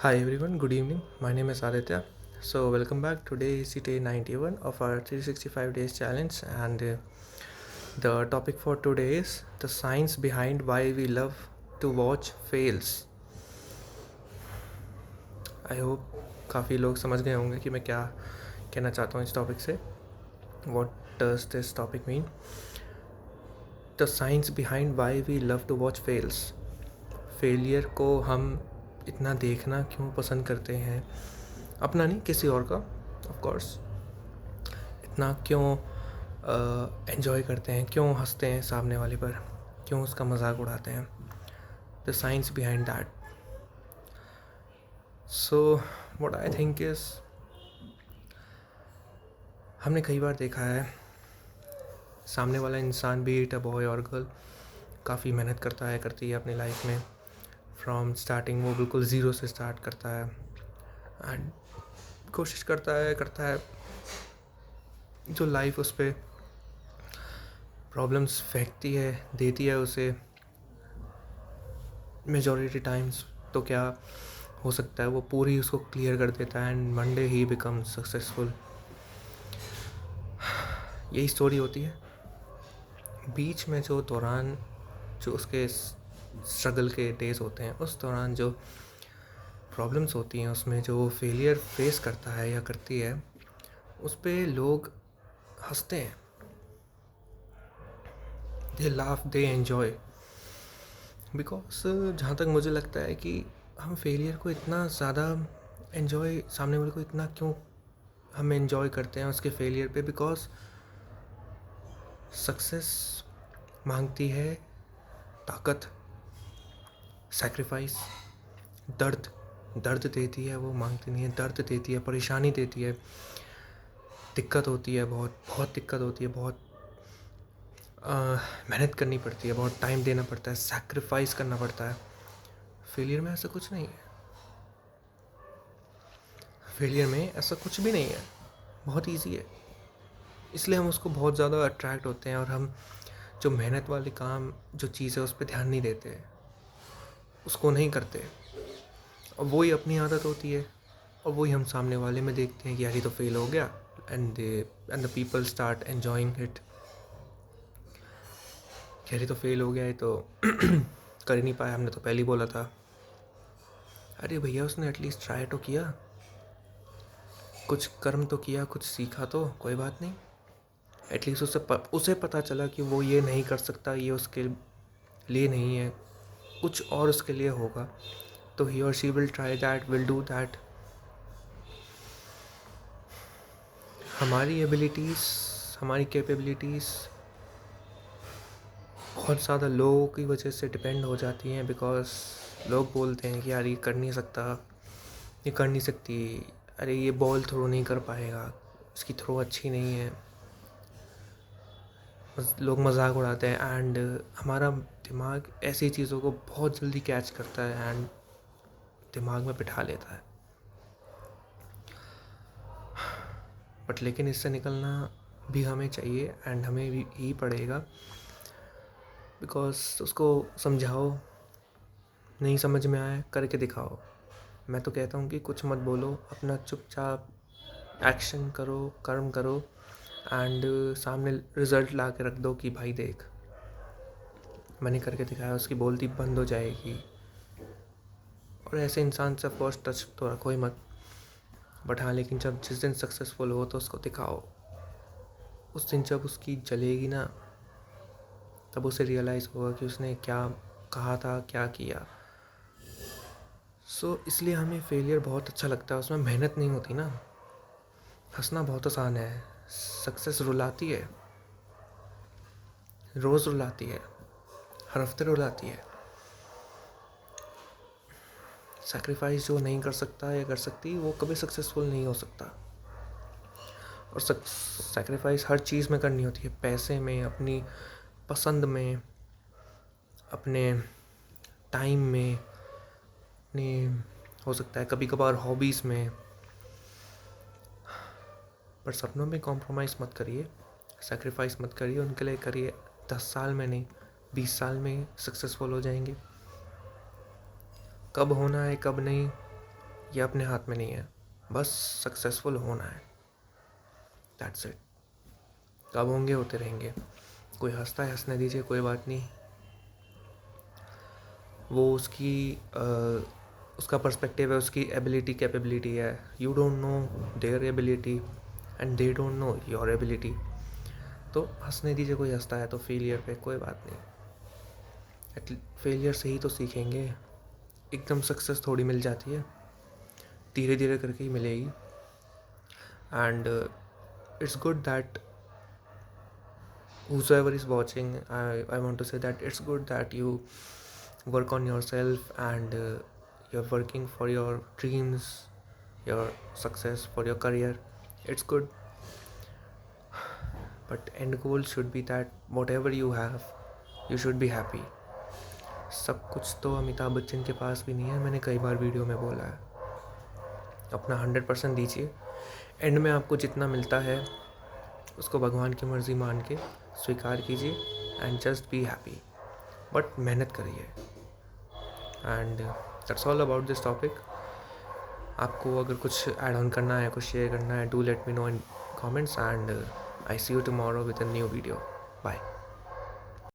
Hi everyone, good evening. My name is Aditya. So, welcome back. Today is day 91 of our 365 days challenge, and the topic for today is the science behind why we love to watch fails. I hope काफ़ी लोग समझ गए होंगे कि मैं क्या कहना चाहता हूँ इस टॉपिक से. What does this topic mean? The science behind why we love to watch fails. Failure को हम इतना देखना क्यों पसंद करते हैं, अपना नहीं किसी और का, ऑफ कोर्स. इतना क्यों एंजॉय करते हैं, क्यों हंसते हैं सामने वाले पर, क्यों उसका मजाक उड़ाते हैं. The science behind that. So what I think is, हमने कई बार देखा है सामने वाला इंसान, बी इट अ बॉय और गर्ल, काफ़ी मेहनत करती है अपनी लाइफ में. फ्रॉम स्टार्टिंग वो बिल्कुल ज़ीरो से स्टार्ट करता है एंड कोशिश करता है जो लाइफ उस पर प्रॉब्लम्स फेंकती है, देती है उसे. मेजॉरिटी टाइम्स तो क्या हो सकता है वो पूरी उसको क्लियर कर देता है and one day he become successful. यही स्टोरी होती है. बीच में जो उसके स्ट्रगल के डेज होते हैं, उस दौरान जो प्रॉब्लम्स होती हैं, उसमें जो फेलियर फेस करता है या करती है, उस पर लोग हंसते हैं. They laugh, they enjoy. Because जहाँ तक मुझे लगता है कि हम फेलियर को इतना ज़्यादा एन्जॉय, सामने वाले को इतना क्यों हम एन्जॉय करते हैं उसके फेलियर पे, बिकॉज सक्सेस मांगती है ताकत, सैक्रिफाइस, दर्द. दर्द देती है, वो मांगती नहीं है. दर्द देती है, परेशानी देती है, दिक्कत होती है, बहुत बहुत दिक्कत होती है, बहुत मेहनत करनी पड़ती है, बहुत टाइम देना पड़ता है, सैक्रिफाइस करना पड़ता है. फेलियर में ऐसा कुछ नहीं है. फेलियर में ऐसा कुछ भी नहीं है. बहुत इजी है. इसलिए हम उसको बहुत ज़्यादा अट्रैक्ट होते हैं और हम जो मेहनत वाले काम, जो चीज़ है, उस पर ध्यान नहीं देते, उसको नहीं करते. और वही अपनी आदत होती है और वही हम सामने वाले में देखते हैं कि यार ये तो फेल हो गया, and the people start enjoying it. यार ये तो फेल हो गया, ये तो कर ही नहीं पाया, हमने तो पहले ही बोला था. अरे भैया, उसने एटलीस्ट ट्राई तो किया, कुछ कर्म तो किया, कुछ सीखा तो, कोई बात नहीं. एटलीस्ट उसे पता चला कि वो ये नहीं कर सकता, ये उसके लिए नहीं है, कुछ और उसके लिए होगा, तो ही और she will try that, will do that. हमारी एबिलिटीज़, हमारी कैपेबिलिटीज़ बहुत ज़्यादा लोगों की वजह से डिपेंड हो जाती हैं. बिकॉज लोग बोलते हैं कि यार ये कर नहीं सकता, ये कर नहीं सकती, अरे ये बॉल थ्रो नहीं कर पाएगा, इसकी थ्रो अच्छी नहीं है. लोग मजाक उड़ाते हैं एंड हमारा दिमाग ऐसी चीज़ों को बहुत जल्दी कैच करता है एंड दिमाग में बिठा लेता है. बट लेकिन इससे निकलना भी हमें चाहिए एंड हमें भी ही पड़ेगा. बिकॉज उसको समझाओ, नहीं समझ में आए, करके दिखाओ. मैं तो कहता हूँ कि कुछ मत बोलो, अपना चुपचाप एक्शन करो, कर्म करो एंड सामने रिज़ल्ट ला के रख दो कि भाई देख, मैंने करके दिखाया. उसकी बोलती बंद हो जाएगी. और ऐसे इंसान से फर्स्ट टच तो रखो ही मत. बट हाँ, लेकिन जब जिस दिन सक्सेसफुल हो तो उसको दिखाओ. उस दिन जब उसकी जलेगी ना, तब उसे रियलाइज़ होगा कि उसने क्या कहा था, क्या किया. इसलिए हमें फेलियर बहुत अच्छा लगता है. उसमें मेहनत नहीं होती ना. हंसना बहुत आसान है. सक्सेस रुलाती है, रोज़ रुलाती है, हर हफ्ते रुलाती है. सैक्रिफाइस जो नहीं कर सकता या कर सकती, वो कभी सक्सेसफुल नहीं हो सकता. और सैक्रिफाइस हर चीज़ में करनी होती है. पैसे में, अपनी पसंद में, अपने टाइम में, अपने, हो सकता है कभी कभार हॉबीज़ में. पर सपनों में कॉम्प्रोमाइज़ मत करिए, सैक्रिफाइस मत करिए, उनके लिए करिए. 10 साल में नहीं, 20 साल में सक्सेसफुल हो जाएंगे. कब होना है, कब नहीं, ये अपने हाथ में नहीं है, बस सक्सेसफुल होना है, दैट्स इट। कब होंगे होते रहेंगे, कोई हंसता है हंसने दीजिए, कोई बात नहीं, वो उसका पर्सपेक्टिव है, उसकी एबिलिटी कैपेबिलिटी है। You don't know their ability and they don't know your ability. तो हंसने दीजिए, कोई हंसता है तो फेलियर पे, कोई बात नहीं, फेलियर से ही तो सीखेंगे। एकदम सक्सेस थोड़ी मिल जाती है, धीरे धीरे करके ही मिलेगी। And it's good that whosoever is watching, I want to say that it's good that you work on yourself, and you're working for your dreams, your success, for your career. It's good, but end goal should be that whatever you have, you should be happy. सब कुछ तो अमिताभ बच्चन के पास भी नहीं है, मैंने कई बार video में बोला है। अपना 100% दीजिए, एंड में आपको जितना मिलता है उसको भगवान की मर्ज़ी मान के स्वीकार कीजिए, and just be happy, but मेहनत करिए। And that's all about this topic. आपको अगर कुछ ऐड ऑन करना है, कुछ शेयर करना है, do let me know in comments, and I see you tomorrow with a new video. Bye.